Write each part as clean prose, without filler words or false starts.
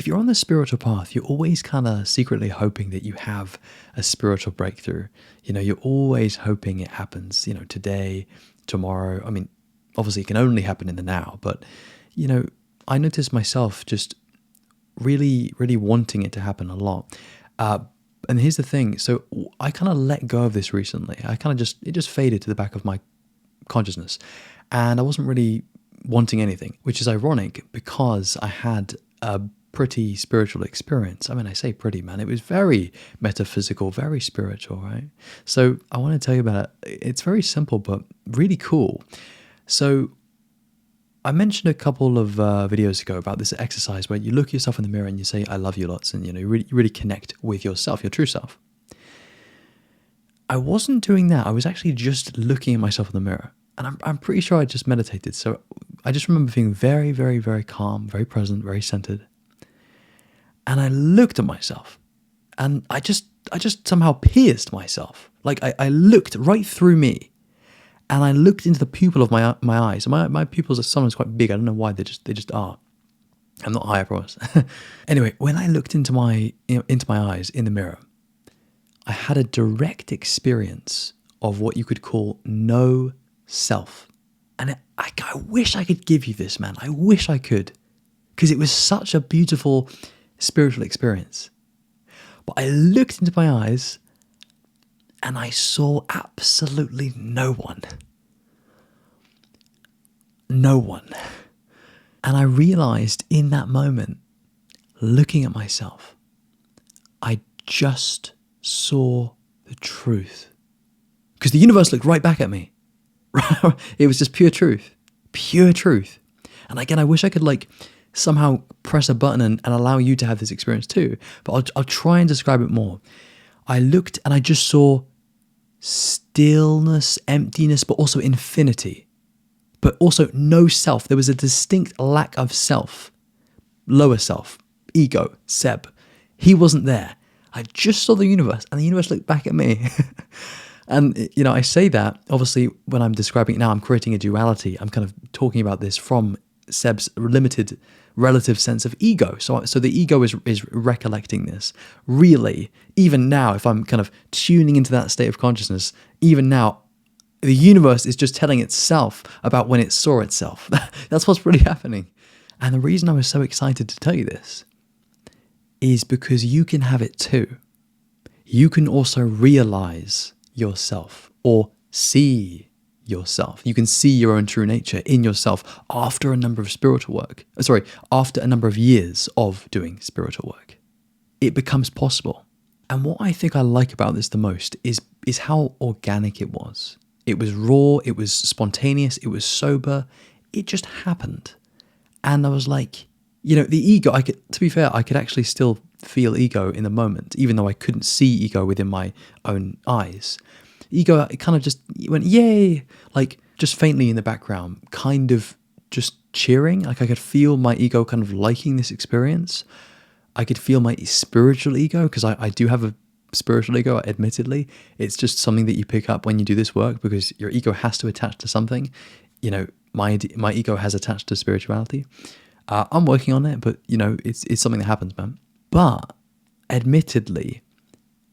if you're on the spiritual path, you're always kind of secretly hoping that you have a spiritual breakthrough. You're always hoping it happens, today, tomorrow. I mean, obviously it can only happen in the now, but, I noticed myself just really, really wanting it to happen a lot. And here's the thing. So I kind of let go of this recently. It just faded to the back of my consciousness. And I wasn't really wanting anything, which is ironic because I had a pretty spiritual experience. I mean, I say pretty, man. It was very metaphysical, very spiritual, right? So I want to tell you about it. It's very simple, but really cool. So I mentioned a couple of videos ago about this exercise where you look yourself in the mirror and you say, I love you lots. And, you really connect with yourself, your true self. I wasn't doing that. I was actually just looking at myself in the mirror. And I'm pretty sure I just meditated. So I just remember feeling very, very, very calm, very present, very centered. And I looked at myself and I just somehow pierced myself. Like I looked right through me and I looked into the pupil of my eyes. My pupils are sometimes quite big. I don't know why, they just are. I'm not high, I promise. Anyway, when I looked into my eyes in the mirror, I had a direct experience of what you could call no self. And I wish I could give you this, man. I wish I could. Because it was such a beautiful spiritual experience. But I looked into my eyes and I saw absolutely no one. No one. And I realized in that moment, looking at myself, I just saw the truth. Because the universe looked right back at me. It was just pure truth. Pure truth. And again, I wish I could somehow press a button and allow you to have this experience too. But I'll try and describe it more. I looked and I just saw stillness, emptiness, but also infinity. But also no self. There was a distinct lack of self. Lower self. Ego. Seb. He wasn't there. I just saw the universe and the universe looked back at me. And, I say that, obviously, when I'm describing it now, I'm creating a duality. I'm kind of talking about this from Seb's limited relative sense of ego. So the ego is recollecting this. Really, even now, if I'm kind of tuning into that state of consciousness, even now, the universe is just telling itself about when it saw itself. That's what's really happening. And the reason I was so excited to tell you this is because you can have it too. You can also realize yourself or see yourself. You can see your own true nature in yourself after a number of after a number of years of doing spiritual work. It becomes possible. And what I think I like about this the most is how organic it was. It was raw, it was spontaneous, it was sober. It just happened. And I was like, the ego, to be fair, I could actually still feel ego in the moment, even though I couldn't see ego within my own eyes. Ego, it kind of just went, yay, just faintly in the background, kind of just cheering. I could feel my ego kind of liking this experience. I could feel my spiritual ego, because I do have a spiritual ego, admittedly. It's just something that you pick up when you do this work, because your ego has to attach to something. My ego has attached to spirituality. I'm working on it, but it's something that happens, man. But admittedly,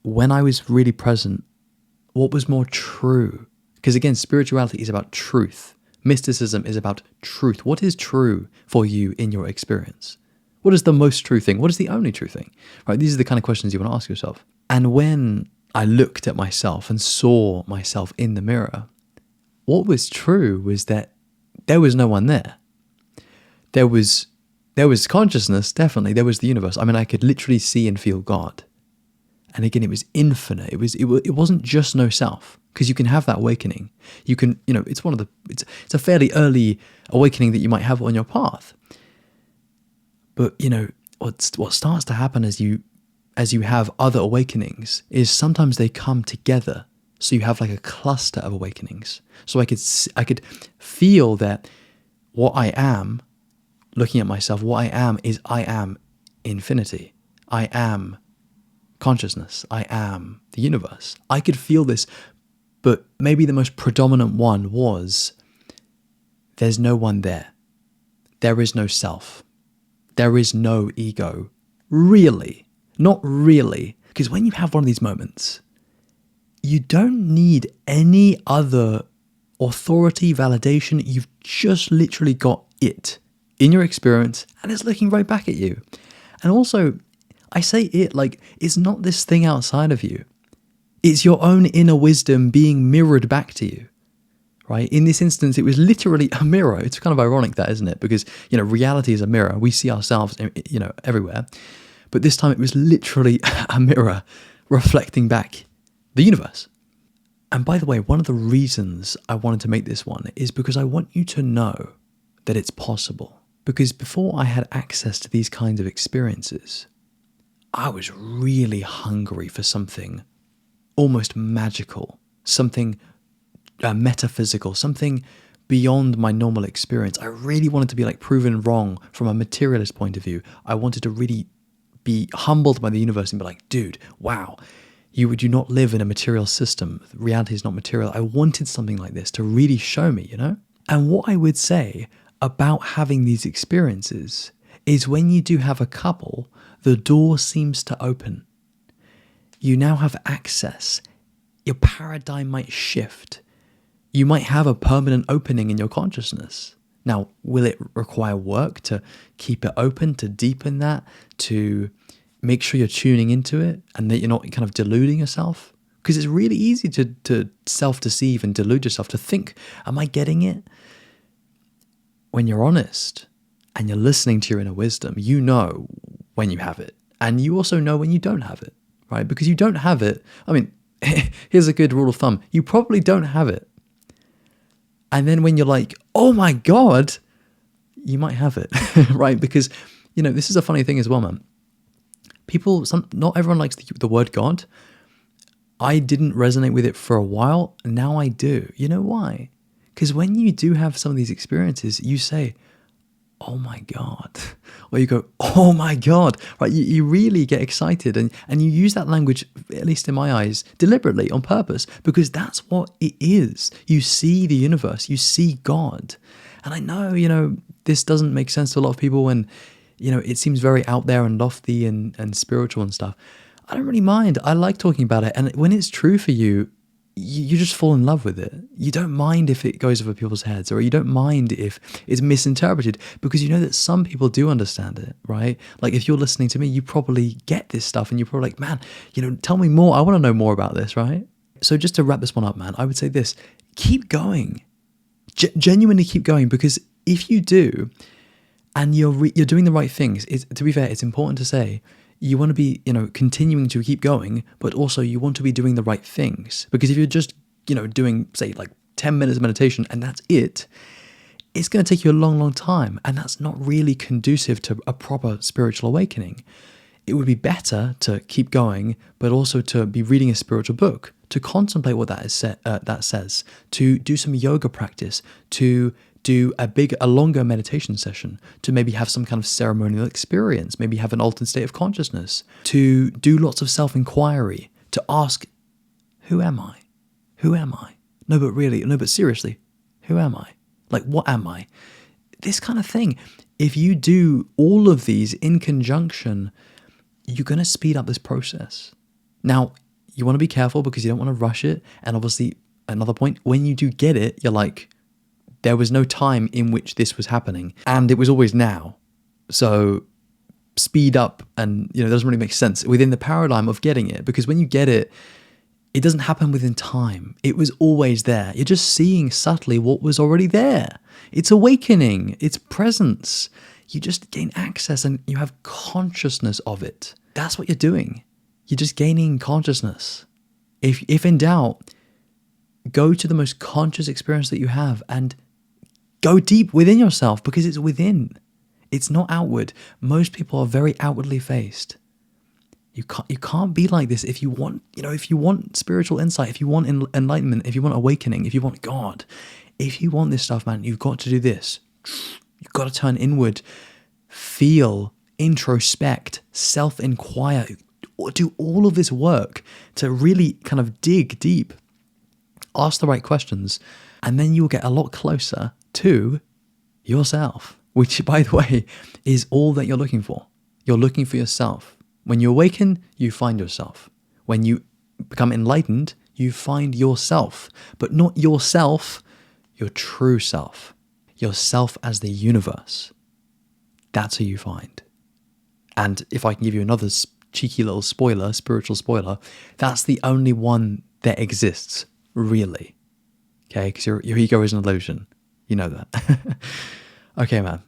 when I was really present, what was more true? Because again, spirituality is about truth. Mysticism is about truth. What is true for you in your experience? What is the most true thing? What is the only true thing? Right? These are the kind of questions you want to ask yourself. And when I looked at myself and saw myself in the mirror, what was true was that there was no one there. There was consciousness, definitely. There was the universe. I mean, I could literally see and feel God. And again, it was infinite. It wasn't just no self, because you can have that awakening. You can, it's a fairly early awakening that you might have on your path. But what starts to happen as you have other awakenings is sometimes they come together. So you have a cluster of awakenings. So I could feel that what I am, looking at myself, what I am is I am infinity. I am consciousness. I am the universe. I could feel this, but maybe the most predominant one was there's no one there. There is no self. There is no ego Really. Not really. Because when you have one of these moments, you don't need any other authority, validation. You've just literally got it in your experience and it's looking right back at you. And also, I say it like it's not this thing outside of you. It's your own inner wisdom being mirrored back to you, right? In this instance, it was literally a mirror. It's kind of ironic that, isn't it? Because, reality is a mirror. We see ourselves, everywhere. But this time it was literally a mirror reflecting back the universe. And by the way, one of the reasons I wanted to make this one is because I want you to know that it's possible. Because before I had access to these kinds of experiences, I was really hungry for something almost magical, something metaphysical, something beyond my normal experience. I really wanted to be like proven wrong from a materialist point of view. I wanted to really be humbled by the universe and be like, dude, wow, you do not live in a material system. Reality is not material. I wanted something like this to really show me, And what I would say about having these experiences is when you do have a couple, the door seems to open. You now have access. Your paradigm might shift. You might have a permanent opening in your consciousness. Now, will it require work to keep it open, to deepen that, to make sure you're tuning into it and that you're not kind of deluding yourself? Because it's really easy to self-deceive and delude yourself, to think, am I getting it? When you're honest and you're listening to your inner wisdom, you know when you have it. And you also know when you don't have it, right? Because you don't have it. I mean, here's a good rule of thumb. You probably don't have it. And then when you're like, oh my God, you might have it, right? Because, this is a funny thing as well, man. Not everyone likes the word God. I didn't resonate with it for a while. Now I do. You know why? Because when you do have some of these experiences, you say, oh my God, or you go, oh my God, right? You really get excited and you use that language, at least in my eyes, deliberately, on purpose, because that's what it is. You see the universe, you see God. And I know, this doesn't make sense to a lot of people and, it seems very out there and lofty and spiritual and stuff. I don't really mind. I like talking about it. And when it's true for you, you just fall in love with it. You don't mind if it goes over people's heads, or you don't mind if it's misinterpreted, because you know that some people do understand it, right? Like if you're listening to me, you probably get this stuff and you're probably like, man, tell me more. I want to know more about this, right? So just to wrap this one up, man, I would say this, keep going. Genuinely keep going, because if you do, and you're doing the right things, to be fair, it's important to say, you want to be, continuing to keep going, but also you want to be doing the right things. Because if you're just, doing, say, like 10 minutes of meditation and that's it, it's going to take you a long, long time. And that's not really conducive to a proper spiritual awakening. It would be better to keep going, but also to be reading a spiritual book, to contemplate what that says, to do some yoga practice, to do a longer meditation session, to maybe have some kind of ceremonial experience, maybe have an altered state of consciousness, to do lots of self-inquiry, to ask, who am I? Who am I? No, but seriously, who am I? Like, what am I? This kind of thing. If you do all of these in conjunction, you're going to speed up this process. Now, you want to be careful because you don't want to rush it. And obviously, another point, when you do get it, you're like, there was no time in which this was happening, and it was always now. So speed up, and it doesn't really make sense within the paradigm of getting it, because when you get it, it doesn't happen within time. It was always there. You're just seeing subtly what was already there. It's awakening. It's presence. You just gain access and you have consciousness of it. That's what you're doing. You're just gaining consciousness. If in doubt, go to the most conscious experience that you have and go deep within yourself, because it's within. It's not outward. Most people are very outwardly faced. You can't be like this if you want, if you want spiritual insight, if you want enlightenment, if you want awakening, if you want God, if you want this stuff, man, you've got to do this. You've got to turn inward, feel, introspect, self-inquire, do all of this work to really kind of dig deep, ask the right questions, and then you'll get a lot closer to yourself, which, by the way, is all that you're looking for. You're looking for yourself. When you awaken, you find yourself. When you become enlightened, you find yourself, but not yourself, your true self. Yourself as the universe. That's who you find. And if I can give you another cheeky little spoiler, spiritual spoiler, that's the only one that exists, really. Okay, because your ego is an illusion. You know that. Okay, man,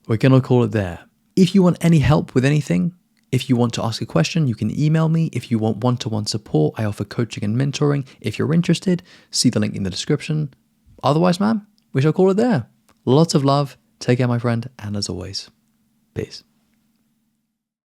we're going to call it there. If you want any help with anything, if you want to ask a question, you can email me. If you want one-to-one support, I offer coaching and mentoring. If you're interested, see the link in the description. Otherwise, man, we shall call it there. Lots of love. Take care, my friend. And as always, peace.